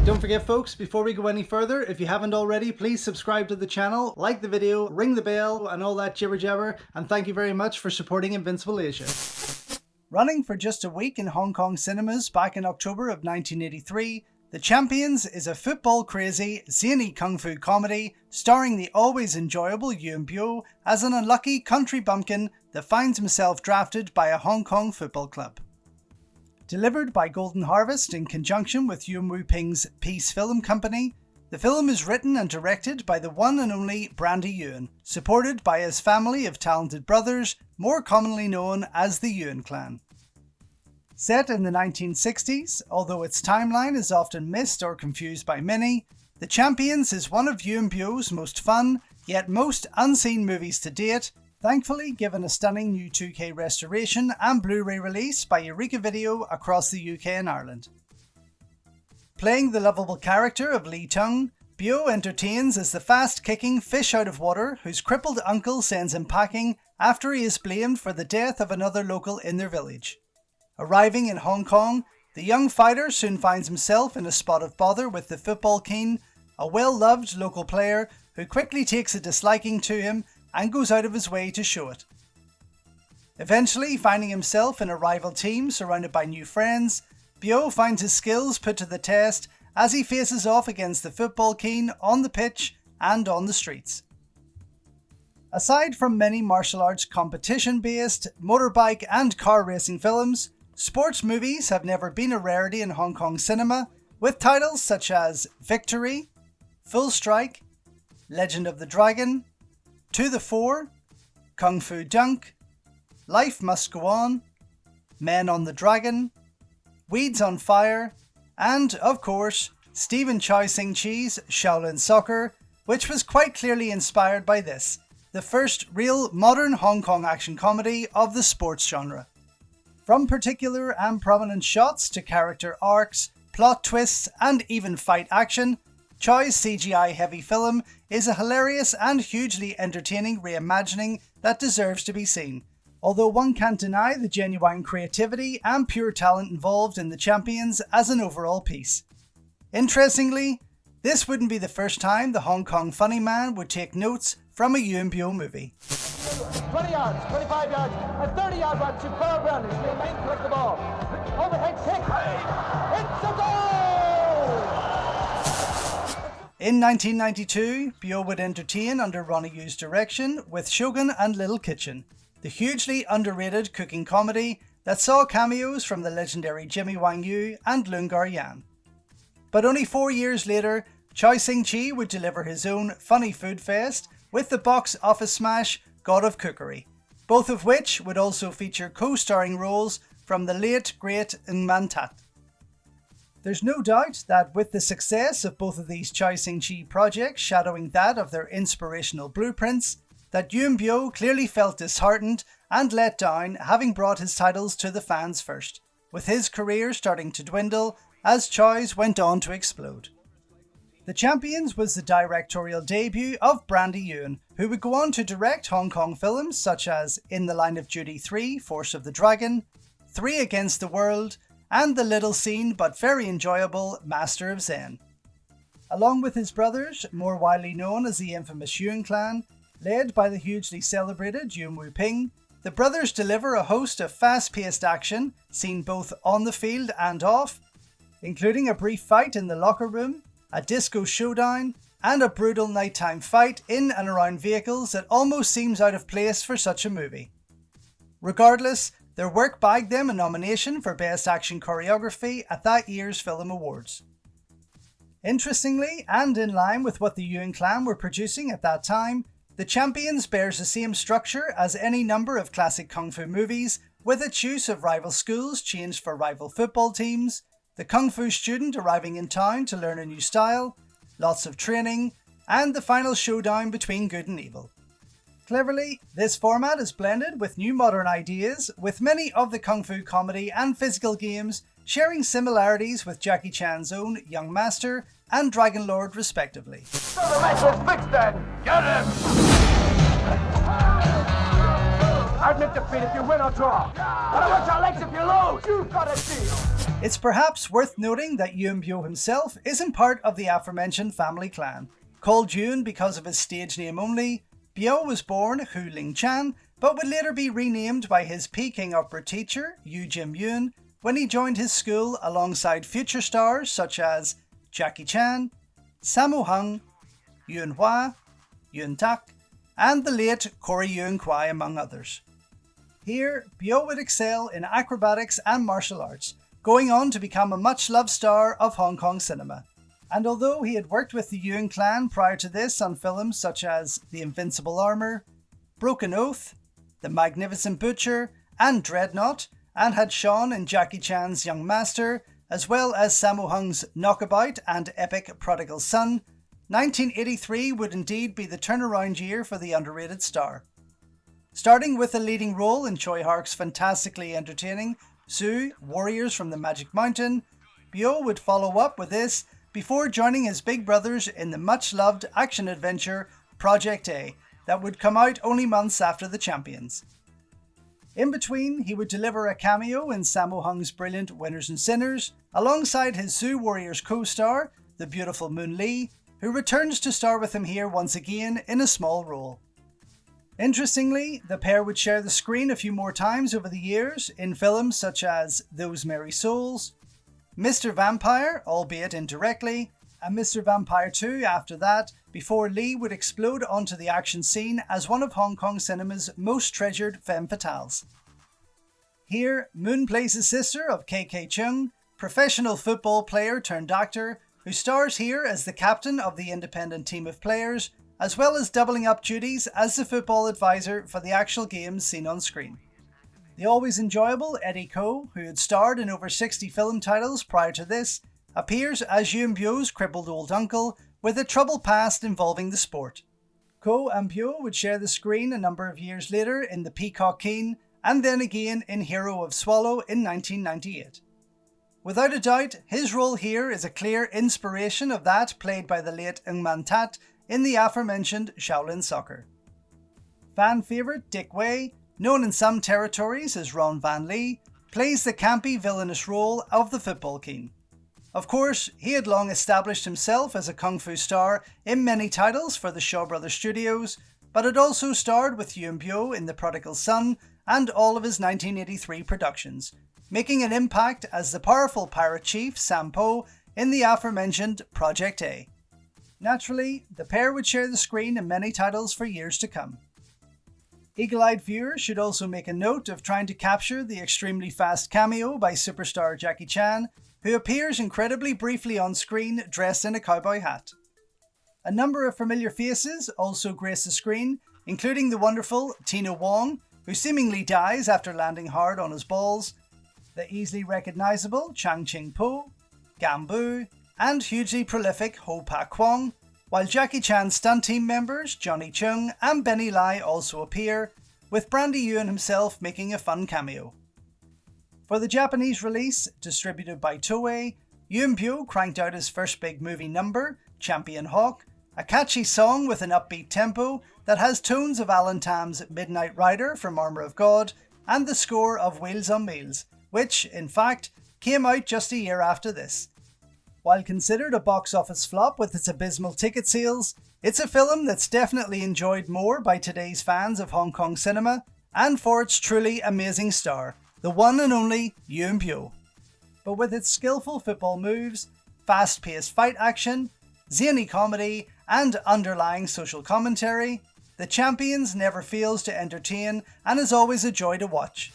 Don't forget folks, before we go any further, if you haven't already, please subscribe to the channel, like the video, ring the bell and all that jibber jabber, and thank you very much for supporting Invincible Asia. Running for just a week in Hong Kong cinemas back in October of 1983, The Champions is a football-crazy, zany kung fu comedy starring the always enjoyable Yuen Biao as an unlucky country bumpkin that finds himself drafted by a Hong Kong football club. Delivered by Golden Harvest in conjunction with Yuen Woo-ping's Peace Film Company, the film is written and directed by the one and only Brandy Yuen, supported by his family of talented brothers, more commonly known as the Yuen clan. Set in the 1960s, although its timeline is often missed or confused by many, The Champions is one of Yuen Biao's most fun, yet most unseen movies to date, thankfully given a stunning new 2K restoration and Blu-ray release by Eureka Video across the UK and Ireland. Playing the lovable character of Lee Tung, Biao entertains as the fast-kicking fish out of water whose crippled uncle sends him packing after he is blamed for the death of another local in their village. Arriving in Hong Kong, the young fighter soon finds himself in a spot of bother with the football keen, a well-loved local player who quickly takes a disliking to him and goes out of his way to show it. Eventually finding himself in a rival team surrounded by new friends, Biao finds his skills put to the test as he faces off against the football keen on the pitch and on the streets. Aside from many martial arts competition-based, motorbike and car racing films, sports movies have never been a rarity in Hong Kong cinema, with titles such as Victory, Full Strike, Legend of the Dragon, To the Fore, Kung Fu Dunk, Life Must Go On, Men on the Dragon, Weeds on Fire, and, of course, Stephen Chow Sing-chi's Shaolin Soccer, which was quite clearly inspired by this, the first real modern Hong Kong action comedy of the sports genre. From particular and prominent shots to character arcs, plot twists, and even fight action, Chow's CGI-heavy film is a hilarious and hugely entertaining reimagining that deserves to be seen, although one can't deny the genuine creativity and pure talent involved in The Champions as an overall piece. Interestingly, this wouldn't be the first time the Hong Kong funny man would take notes from a Yuen Biao movie. 20 yards, 25 yards, a 30-yard run, superb run, he's going to collect the ball. Overhead kick, it's a goal! In 1992, Biao would entertain under Ronnie Yu's direction with Shogun and Little Kitchen, the hugely underrated cooking comedy that saw cameos from the legendary Jimmy Wang Yu and Lung Gar-yan. But only 4 years later, Chow Sing-chi would deliver his own funny food fest with the box office smash God of Cookery, both of which would also feature co-starring roles from the late great Ng Man Tat. There's no doubt that with the success of both of these Chow Sing-chi projects shadowing that of their inspirational blueprints, that Yuen Biao clearly felt disheartened and let down, having brought his titles to the fans first, with his career starting to dwindle as Chow's went on to explode. The Champions was the directorial debut of Brandy Yuen, who would go on to direct Hong Kong films such as In the Line of Duty 3, Force of the Dragon, 3 Against the World, and the little seen but very enjoyable Master of Zen. Along with his brothers, more widely known as the infamous Yuen clan, led by the hugely celebrated Yuen Woo-ping, the brothers deliver a host of fast-paced action, seen both on the field and off, including a brief fight in the locker room, a disco showdown, and a brutal nighttime fight in and around vehicles that almost seems out of place for such a movie. Regardless, their work bagged them a nomination for Best Action Choreography at that year's Film Awards. Interestingly, and in line with what the Yuen clan were producing at that time, The Champions bears the same structure as any number of classic kung fu movies, with its use of rival schools changed for rival football teams, the kung fu student arriving in town to learn a new style, lots of training, and the final showdown between good and evil. Cleverly, this format is blended with new modern ideas, with many of the kung fu comedy and physical games sharing similarities with Jackie Chan's own Young Master and Dragon Lord respectively. So the match was fixed then. Get him! Admit defeat if you win or draw. But I want your legs if you lose. You've got a deal. It's perhaps worth noting that Yuen himself isn't part of the aforementioned family clan. Called Yuen because of his stage name only, Biao was born Hu Ling Chan, but would later be renamed by his Peking opera teacher, Yu Jim Yuen, when he joined his school alongside future stars such as Jackie Chan, Sammo Hung, Yuen Hua, Yuen Tak, and the late Corey Yuen Kwai, among others. Here, Biao would excel in acrobatics and martial arts, going on to become a much-loved star of Hong Kong cinema. And although he had worked with the Yuen clan prior to this on films such as The Invincible Armour, Broken Oath, The Magnificent Butcher, and Dreadnought, and had shone in Jackie Chan's Young Master, as well as Sammo Hung's Knockabout and epic Prodigal Son, 1983 would indeed be the turnaround year for the underrated star. Starting with a leading role in Choi Hark's fantastically entertaining Su, Warriors from the Magic Mountain, Biao would follow up with this before joining his big brothers in the much-loved action-adventure Project A that would come out only months after The Champions. In between, he would deliver a cameo in Sammo Hung's brilliant Winners and Sinners, alongside his Su Warriors co-star, the beautiful Moon Lee, who returns to star with him here once again in a small role. Interestingly, the pair would share the screen a few more times over the years in films such as Those Merry Souls, Mr. Vampire, albeit indirectly, and Mr. Vampire 2 after that, before Lee would explode onto the action scene as one of Hong Kong cinema's most treasured femme fatales. Here, Moon plays the sister of KK Chung, professional football player turned actor, who stars here as the captain of the independent team of players, as well as doubling up duties as the football advisor for the actual games seen on screen. The always enjoyable Eddie Ko, who had starred in over 60 film titles prior to this, appears as Yuen Biao's crippled old uncle with a troubled past involving the sport. Ko and Biao would share the screen a number of years later in The Peacock Keen, and then again in Hero of Swallow in 1998. Without a doubt, his role here is a clear inspiration of that played by the late Ng Man Tat in the aforementioned Shaolin Soccer. Fan favourite Dick Wei, known in some territories as Ron Van Lee, plays the campy villainous role of the Football King. Of course, he had long established himself as a kung fu star in many titles for the Shaw Brothers Studios, but had also starred with Yuen Biao in The Prodigal Son and all of his 1983 productions, making an impact as the powerful pirate chief Sam Po in the aforementioned Project A. Naturally, the pair would share the screen in many titles for years to come. Eagle-eyed viewers should also make a note of trying to capture the extremely fast cameo by superstar Jackie Chan, who appears incredibly briefly on screen dressed in a cowboy hat. A number of familiar faces also grace the screen, including the wonderful Tina Wong, who seemingly dies after landing hard on his balls, the easily recognisable Chang Ching Po, Gambu, and hugely prolific Ho Pa Kwong, while Jackie Chan's stunt team members Johnny Chung and Benny Lai also appear, with Brandy Yuen himself making a fun cameo. For the Japanese release, distributed by Toei, Yuen Biao cranked out his first big movie number, Champion Hawk, a catchy song with an upbeat tempo that has tones of Alan Tam's Midnight Rider from Armour of God and the score of Wheels on Meals, which, in fact, came out just a year after this. While considered a box office flop with its abysmal ticket sales, it's a film that's definitely enjoyed more by today's fans of Hong Kong cinema, and for its truly amazing star, the one and only Yuen Biao. But with its skillful football moves, fast-paced fight action, zany comedy, and underlying social commentary, The Champions never fails to entertain and is always a joy to watch.